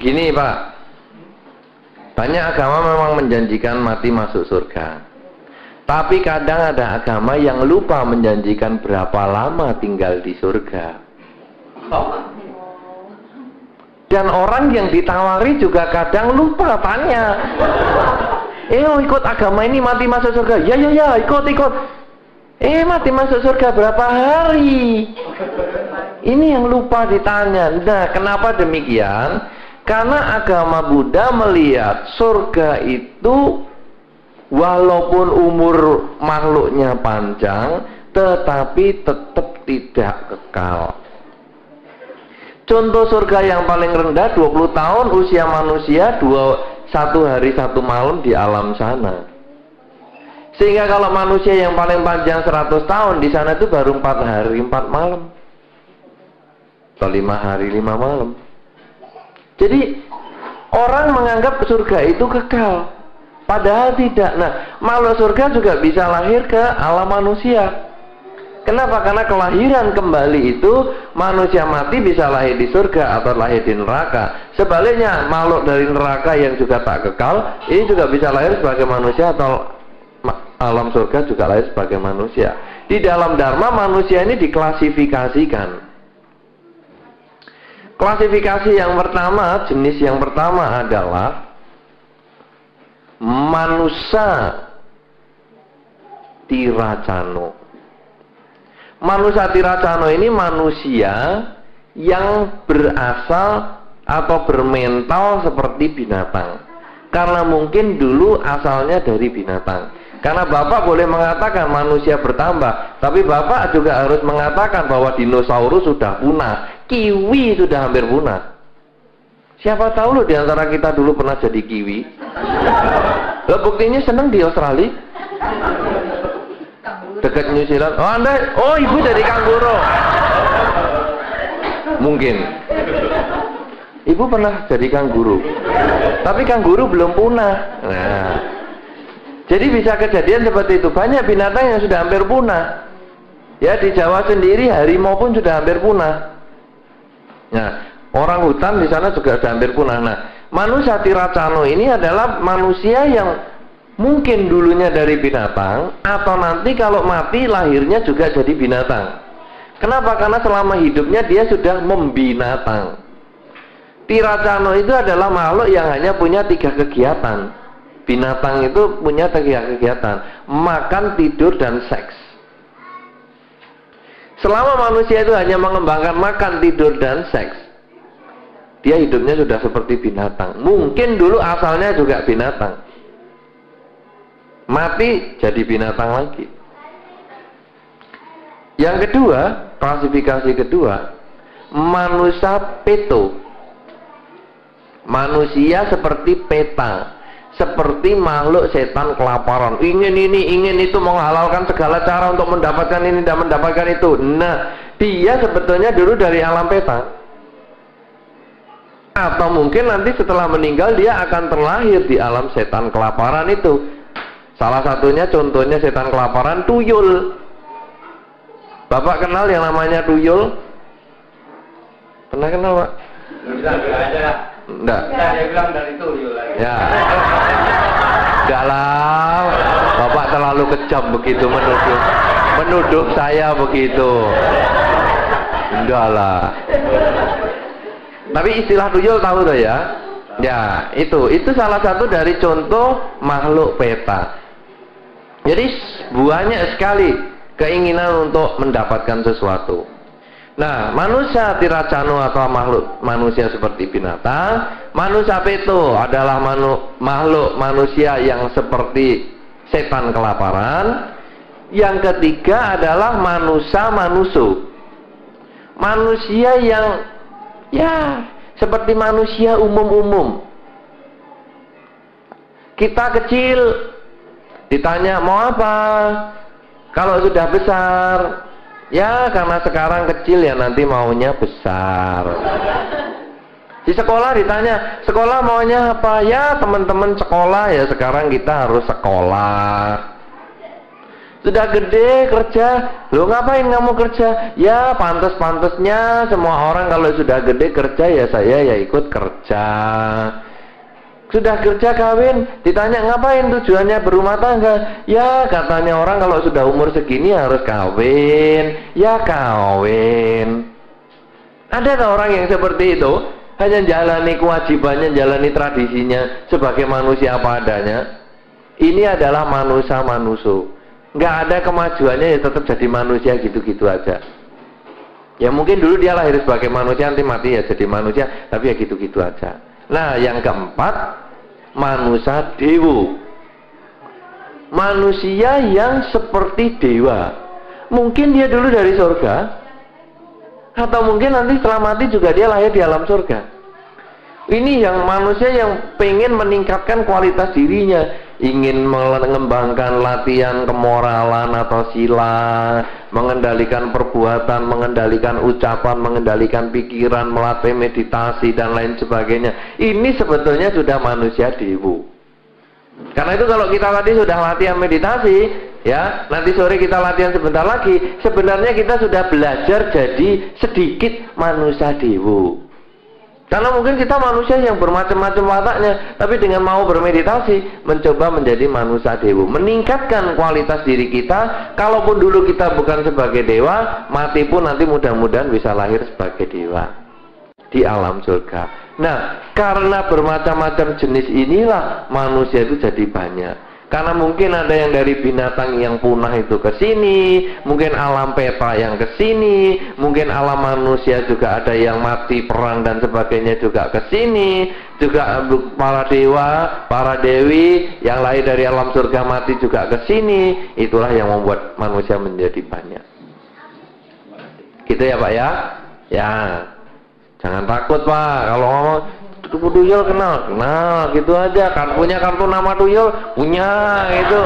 Begini Pak, banyak agama memang menjanjikan mati masuk surga. Tapi kadang ada agama yang lupa menjanjikan berapa lama tinggal di surga. Dan orang yang ditawari juga kadang lupa tanya, ikut agama ini mati masuk surga? Ya, ikut. Mati masuk surga berapa hari? Ini yang lupa ditanya. Nah, kenapa demikian? Karena agama Buddha melihat surga itu walaupun umur makhluknya panjang, tetapi tetap tidak kekal. Contoh surga yang paling rendah 20 tahun usia manusia, 1 hari 1 malam di alam sana. Sehingga kalau manusia yang paling panjang 100 tahun di sana itu baru 4 hari 4 malam. Atau 5 hari 5 malam. Jadi orang menganggap surga itu kekal, padahal tidak. Nah, makhluk surga juga bisa lahir ke alam manusia. Kenapa? Karena kelahiran kembali itu manusia mati bisa lahir di surga atau lahir di neraka. Sebaliknya makhluk dari neraka yang juga tak kekal ini juga bisa lahir sebagai manusia atau alam surga juga lahir sebagai manusia. Di dalam Dharma manusia ini diklasifikasikan. Klasifikasi yang pertama, jenis yang pertama adalah manusia tiracano. Manusia tiracano ini manusia yang berasal atau bermental seperti binatang. Karena mungkin dulu asalnya dari binatang. Karena Bapak boleh mengatakan manusia bertambah, tapi Bapak juga harus mengatakan bahwa dinosaurus sudah punah, kiwi sudah hampir punah. Siapa tahu loh di antara kita dulu pernah jadi kiwi. Loh, buktinya seneng di Australia. Dekat New Zealand. Oh ibu jadi kanguru. Mungkin. Ibu pernah jadi kanguru. Tapi kanguru belum punah. Nah, jadi bisa kejadian seperti itu. Banyak binatang yang sudah hampir punah. Ya, di Jawa sendiri harimau pun sudah hampir punah. Nah, orang hutan di sana juga sudah hampir punah. Nah, manusia tiracano ini adalah manusia yang mungkin dulunya dari binatang, atau nanti kalau mati lahirnya juga jadi binatang. Kenapa? Karena selama hidupnya dia sudah membinatang. Tiracano itu adalah makhluk yang hanya punya 3 kegiatan. Binatang itu punya 3 kegiatan: makan, tidur, dan seks. Selama manusia itu hanya mengembangkan makan, tidur, dan seks, dia hidupnya sudah seperti binatang. Mungkin dulu asalnya juga binatang, mati jadi binatang lagi. Yang kedua, klasifikasi kedua, manusia peto. Manusia seperti peta, seperti makhluk setan kelaparan, ingin ini, ingin itu, menghalalkan segala cara untuk mendapatkan ini dan mendapatkan itu. Nah, dia sebetulnya dulu dari alam peta. Atau mungkin nanti setelah meninggal dia akan terlahir di alam setan kelaparan itu. Salah satunya contohnya setan kelaparan tuyul. Bapak kenal yang namanya tuyul? Pernah kenal, Pak? Enggak. Dia bilang dari tuyul lagi. Ya. Enggak lah. Bapak terlalu kejam begitu menuduh saya begitu. Enggak lah. Tapi istilah tuyul tahu tuh ya? Ya, itu salah satu dari contoh makhluk peta. Jadi banyak sekali keinginan untuk mendapatkan sesuatu. Nah, manusia tiracano atau makhluk manusia seperti binatang. Manusia peto adalah makhluk manusia yang seperti setan kelaparan. Yang ketiga adalah manusia manusu. Manusia yang ya seperti manusia umum-umum. Kita kecil ditanya mau apa? Kalau sudah besar, ya karena sekarang kecil ya nanti maunya besar. Di sekolah ditanya, sekolah maunya apa? Ya teman-teman sekolah ya sekarang kita harus sekolah. Sudah gede kerja, lo ngapain kamu kerja? Ya pantas-pantasnya semua orang kalau sudah gede kerja ya saya ya ikut kerja. Sudah kerja kawin, ditanya ngapain tujuannya berumah tangga? Ya katanya orang kalau sudah umur segini harus kawin, ya kawin. Ada tak orang yang seperti itu? Hanya jalani kewajibannya, jalani tradisinya sebagai manusia apa adanya. Ini adalah manusia. Nggak ada kemajuannya, ya tetap jadi manusia gitu-gitu aja. Ya mungkin dulu dia lahir sebagai manusia, nanti mati ya jadi manusia, tapi ya gitu-gitu aja. Nah yang keempat, manusia dewa. Manusia yang seperti dewa. Mungkin dia dulu dari surga, atau mungkin nanti setelah mati juga dia lahir di alam surga. Ini yang manusia yang pengen meningkatkan kualitas dirinya, ingin mengembangkan latihan kemoralan atau sila, mengendalikan perbuatan, mengendalikan ucapan, mengendalikan pikiran, melatih meditasi dan lain sebagainya. Ini sebetulnya sudah manusia dewa. Karena itu kalau kita tadi sudah latihan meditasi, ya nanti sore kita latihan sebentar lagi, sebenarnya kita sudah belajar jadi sedikit manusia dewa. Karena mungkin kita manusia yang bermacam-macam wataknya, tapi dengan mau bermeditasi, mencoba menjadi manusia dewa, meningkatkan kualitas diri kita. Kalaupun dulu kita bukan sebagai dewa, mati pun nanti mudah-mudahan bisa lahir sebagai dewa di alam surga. Nah, karena bermacam-macam jenis inilah manusia itu jadi banyak. Karena mungkin ada yang dari binatang yang punah itu ke sini, mungkin alam peta yang ke sini, mungkin alam manusia juga ada yang mati perang dan sebagainya juga ke sini, juga para dewa, para dewi yang lahir dari alam surga mati juga ke sini. Itulah yang membuat manusia menjadi banyak. Gitu ya Pak ya? Ya. Jangan takut Pak kalau ngomong tuyul kenal gitu aja. Kan punya kartu nama tuyul, punya itu.